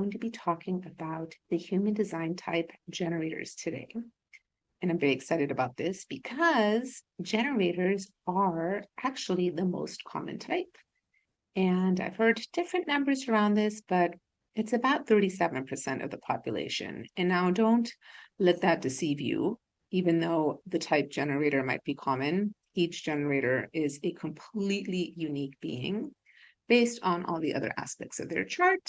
going to be talking about the human design type generators today. And I'm very excited about this because generators are actually the most common type. And I've heard different numbers around this, but it's about 37% of the population. And now don't let that deceive you, even though the type generator might be common. Each generator is a completely unique being based on all the other aspects of their chart,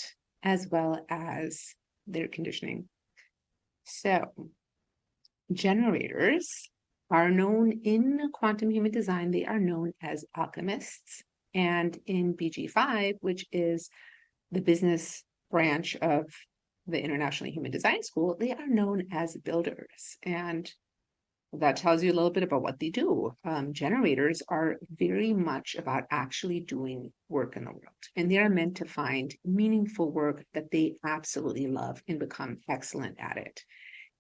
as well as their conditioning. So, generators are known in quantum human design, they are known as alchemists. And in BG5, which is the business branch of the International Human Design School, they are known as builders. And that tells you a little bit about what they do. Generators are very much about actually doing work in the world, and they are meant to find meaningful work that they absolutely love and become excellent at it.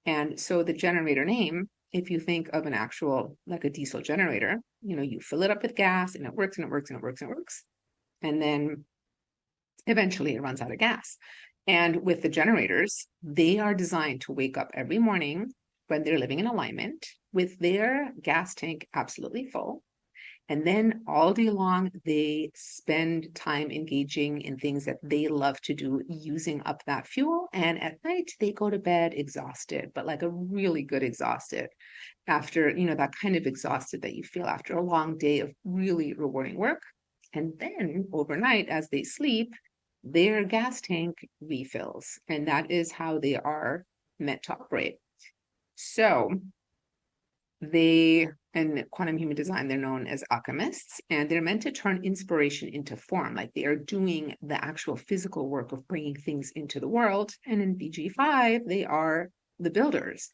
And so the generator name, if you think of an actual, like a diesel generator, you fill it up with gas and it works and it works and it works and it works. And then eventually it runs out of gas. And with the generators, they are designed to wake up every morning when they're living in alignment with their gas tank absolutely full. And then all day long, they spend time engaging in things that they love to do, using up that fuel. And at night, they go to bed exhausted, but like a really good exhausted after, that kind of exhausted that you feel after a long day of really rewarding work. And then overnight, as they sleep, their gas tank refills. And that is how they are meant to operate. So in quantum human design, they're known as alchemists, and they're meant to turn inspiration into form. Like they are doing the actual physical work of bringing things into the world. And in BG5, they are the builders.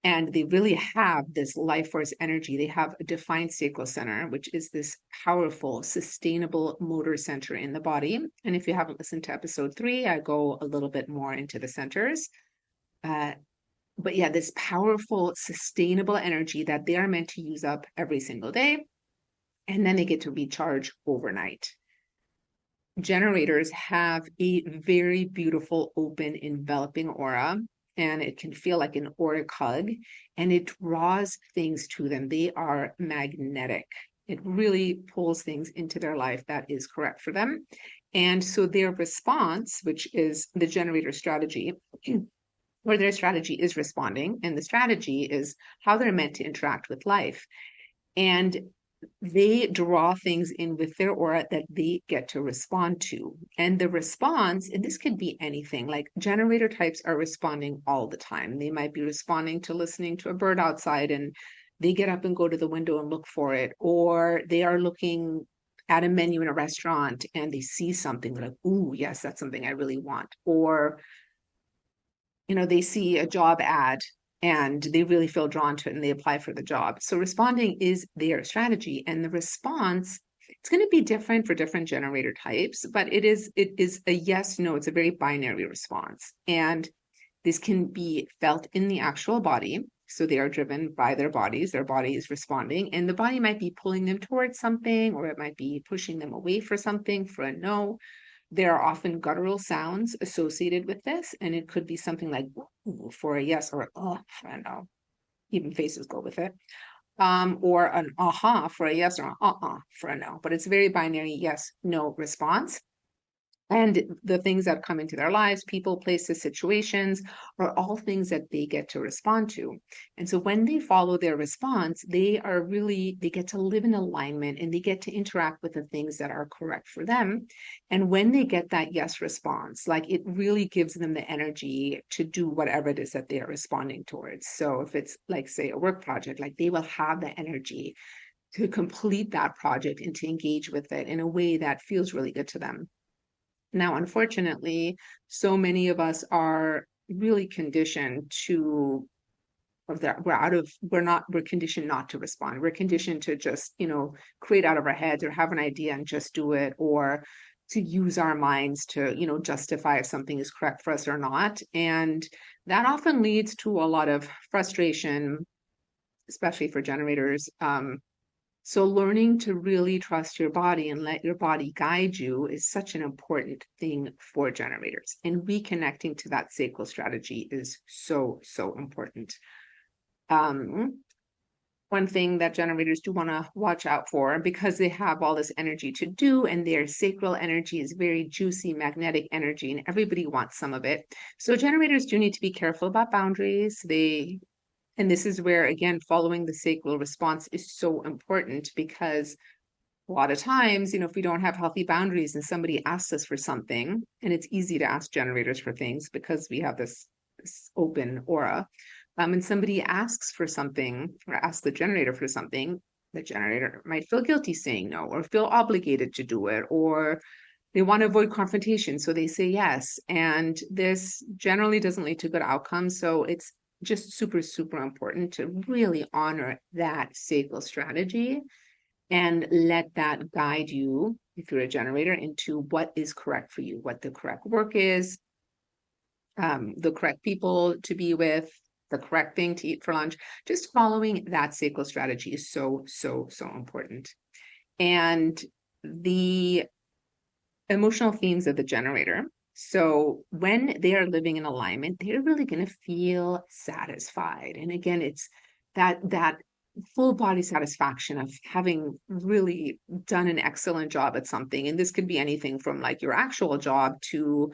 And they really have this life force energy. They have a defined sacral center, which is this powerful, sustainable motor center in the body. And if you haven't listened to episode 3, I go a little bit more into the centers. But yeah, this powerful, sustainable energy that they are meant to use up every single day. And then they get to recharge overnight. Generators have a very beautiful, open, enveloping aura, and it can feel like an auric hug, and it draws things to them. They are magnetic. It really pulls things into their life that is correct for them. And so their response, which is the generator strategy, where their strategy is responding, and the strategy is how they're meant to interact with life. And they draw things in with their aura that they get to respond to. And the response, and this could be anything, like generator types are responding all the time. They might be responding to listening to a bird outside and they get up and go to the window and look for it, or they are looking at a menu in a restaurant and they see something like, ooh, yes, that's something I really want. Or they see a job ad and they really feel drawn to it and they apply for the job. So responding is their strategy, and the response, it's going to be different for different generator types, but it is a yes, no, it's a very binary response. And this can be felt in the actual body. So they are driven by their body is responding, and the body might be pulling them towards something, or it might be pushing them away for something, for a no. There are often guttural sounds associated with this, and it could be something like ooh for a yes, or for a no. Even faces go with it. Or an aha for a yes, or an for a no. But it's very binary yes, no response. And the things that come into their lives, people, places, situations, are all things that they get to respond to. And so when they follow their response, they get to live in alignment and they get to interact with the things that are correct for them. And when they get that yes response, like it really gives them the energy to do whatever it is that they are responding towards. So if it's like, say, a work project, like they will have the energy to complete that project and to engage with it in a way that feels really good to them. Now, unfortunately, so many of us are really conditioned to, we're conditioned not to respond. We're conditioned to just, create out of our heads or have an idea and just do it, or to use our minds to, justify if something is correct for us or not. And that often leads to a lot of frustration, especially for generators, So learning to really trust your body and let your body guide you is such an important thing for generators. And reconnecting to that sacral strategy is so, so important. Um, One thing that generators do want to watch out for, because they have all this energy to do, and their sacral energy is very juicy, magnetic energy, and everybody wants some of it. So generators do need to be careful about boundaries. And this is where, again, following the sacral response is so important, because a lot of times, if we don't have healthy boundaries and somebody asks us for something, and it's easy to ask generators for things because we have this open aura, and somebody asks for something or asks the generator for something, the generator might feel guilty saying no, or feel obligated to do it, or they want to avoid confrontation, so they say yes. And this generally doesn't lead to good outcomes. So it's just super, super important to really honor that sacral strategy and let that guide you, if you're a generator, into what is correct for you, what the correct work is, the correct people to be with, the correct thing to eat for lunch. Just following that sacral strategy is so, so, so important. And the emotional themes of the generator. So when they are living in alignment, they're really going to feel satisfied. And again, it's that full body satisfaction of having really done an excellent job at something. And this could be anything from like your actual job to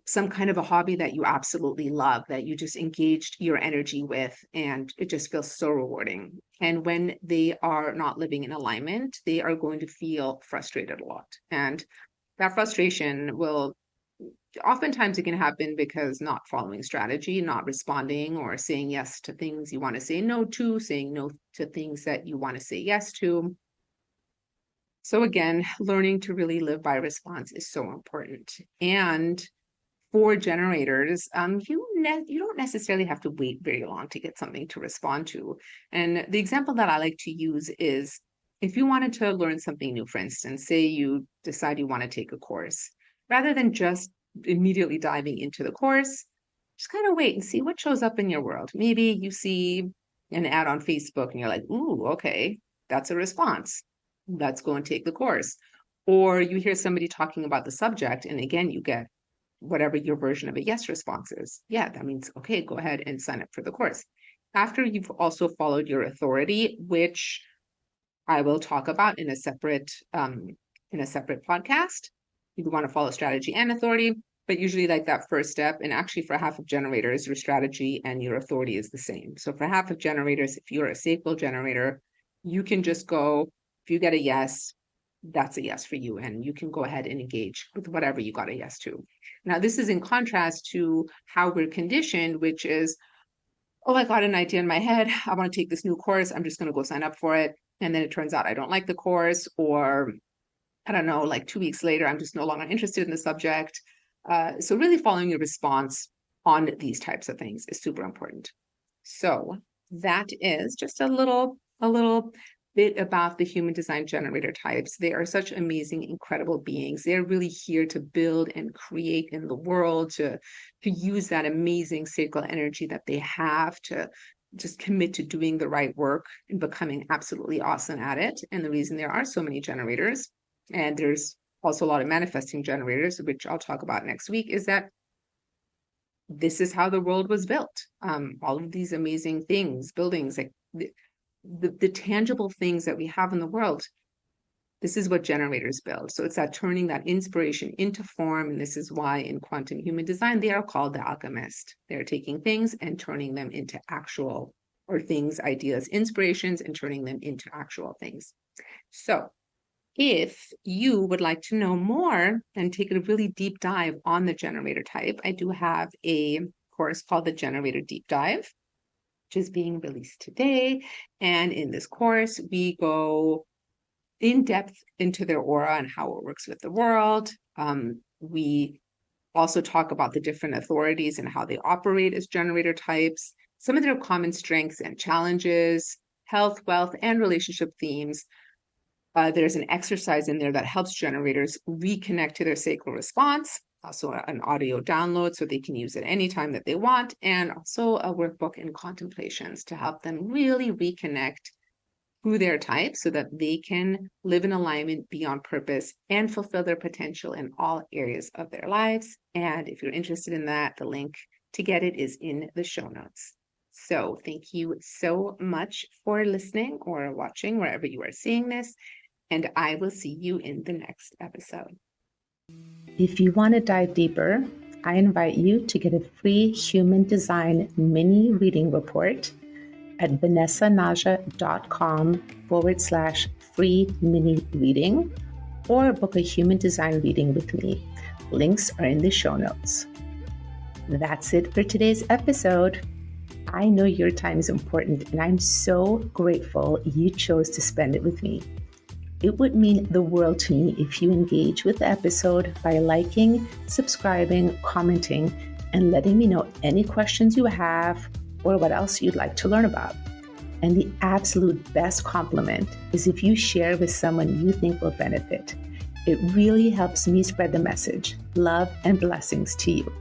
some kind of a hobby that you absolutely love, that you just engaged your energy with, and it just feels so rewarding. And when they are not living in alignment, they are going to feel frustrated a lot. And that frustration will oftentimes, it can happen because not following strategy, not responding, or saying yes to things you want to say no to, saying no to things that you want to say yes to. So again, learning to really live by response is so important. And for generators, you don't necessarily have to wait very long to get something to respond to. And the example that I like to use is, if you wanted to learn something new, for instance, say you decide you want to take a course, rather than just immediately diving into the course, just kind of wait and see what shows up in your world. Maybe you see an ad on Facebook and you're like, ooh, okay, that's a response. Let's go and take the course. Or you hear somebody talking about the subject, and again, you get whatever your version of a yes response is. Yeah, that means, okay, go ahead and sign up for the course. After you've also followed your authority, which I will talk about in a separate podcast. You want to follow strategy and authority, but usually like that first step, and actually for half of generators, your strategy and your authority is the same. So for half of generators, if you're a sacral generator, you can just go, if you get a yes, that's a yes for you, and you can go ahead and engage with whatever you got a yes to. Now, this is in contrast to how we're conditioned, which is, oh, I got an idea in my head. I want to take this new course. I'm just going to go sign up for it. And then it turns out I don't like the course, or I don't know, like 2 weeks later, I'm just no longer interested in the subject. So really following your response on these types of things is super important. So that is just a little bit about the human design generator types. They are such amazing, incredible beings. They're really here to build and create in the world, to use that amazing sacral energy that they have to just commit to doing the right work and becoming absolutely awesome at it. And the reason there are so many generators, and there's also a lot of manifesting generators, which I'll talk about next week, is that this is how the world was built. All of these amazing things, buildings, like the tangible things that we have in the world, this is what generators build. So it's that turning that inspiration into form. And this is why in quantum human design, they are called the alchemist. They're taking things and turning them into actual, or things, ideas, inspirations, and turning them into actual things. So if you would like to know more and take a really deep dive on the generator type, I do have a course called the Generator Deep Dive, which is being released today. And in this course, we go in depth into their aura and how it works with the world. We also talk about the different authorities and how they operate as generator types, some of their common strengths and challenges, health, wealth, and relationship themes. There's an exercise in there that helps generators reconnect to their sacral response, also an audio download so they can use it anytime that they want, and also a workbook and contemplations to help them really reconnect who their type so that they can live in alignment, be on purpose, and fulfill their potential in all areas of their lives. And if you're interested in that, the link to get it is in the show notes. So thank you so much for listening or watching wherever you are seeing this, and I will see you in the next episode. If you want to dive deeper, I invite you to get a free human design mini reading report at vanessanaja.com/free mini reading, or book a human design reading with me. Links are in the show notes. That's it for today's episode. I know your time is important, and I'm so grateful you chose to spend it with me. It would mean the world to me if you engage with the episode by liking, subscribing, commenting, and letting me know any questions you have or what else you'd like to learn about. And the absolute best compliment is if you share with someone you think will benefit. It really helps me spread the message. Love and blessings to you.